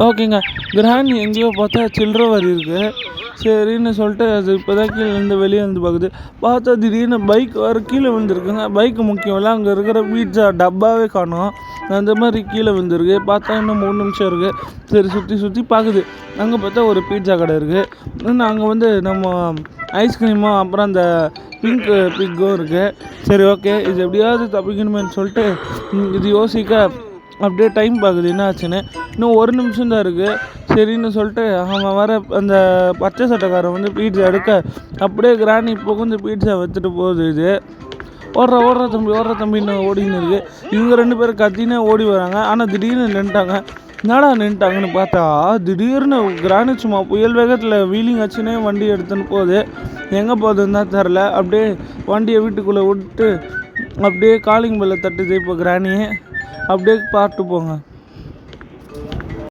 ஓகேங்க. கிராணி எங்கேயோ பார்த்தா சில்லற வரி இருக்கு. சரின்னு சொல்லிட்டு அது இப்போ தான் கீழேருந்து வெளியே வந்து பார்க்குது. பார்த்தா திடீர்னு பைக் வேறு கீழே விழுந்துருக்குங்க. பைக்கு முக்கியம் இல்லை, அங்கே இருக்கிற பீட்சா டப்பாவே காணோம். அந்த மாதிரி கீழே விழுந்துருக்கு. பார்த்தா இன்னும் 3 நிமிஷம் இருக்குது. சரி சுற்றி சுற்றி பார்க்குது. அங்கே பார்த்தா ஒரு பீட்சா கடை இருக்குது. இன்னும் அங்கே வந்து நம்ம ஐஸ்கிரீமும் அப்புறம் அந்த பிங்க் பிக்கும் இருக்குது. சரி ஓகே, இது எப்படியாவது தப்பிக்கணுமேன்னு சொல்லிட்டு இது யோசிக்க அப்படியே டைம் பார்க்குது என்ன ஆச்சுன்னு. இன்னும் 1 நிமிஷம் தான் இருக்குது. சரின்னு சொல்லிட்டு அவன் வர அந்த பச்சை சட்டைக்காரன் வந்து பீட்சா எடுக்க அப்படியே கிராணி புகுந்து பீட்சா வச்சுட்டு போகுது. இது ஓடுற தம்பின்னு ஓடின்னு இருக்குது. இவங்க 2 பேரும் கத்தினே ஓடி வராங்க. ஆனால் திடீர்னு நின்ட்டாங்க. என்னடா நின்ட்டாங்கன்னு பார்த்தா திடீர்னு கிராணி சும்மா புயல் வேகத்தில் வீலிங் வச்சுன்னே வண்டி எடுத்துன்னு போகுது. எங்கே போகுதுன்னு தான் தெரில. அப்படியே வண்டியை வீட்டுக்குள்ளே விட்டு அப்படியே காலிங் பெல்லை தட்டுது இப்போ கிராணியே. அப்படியே பார்த்து போங்க.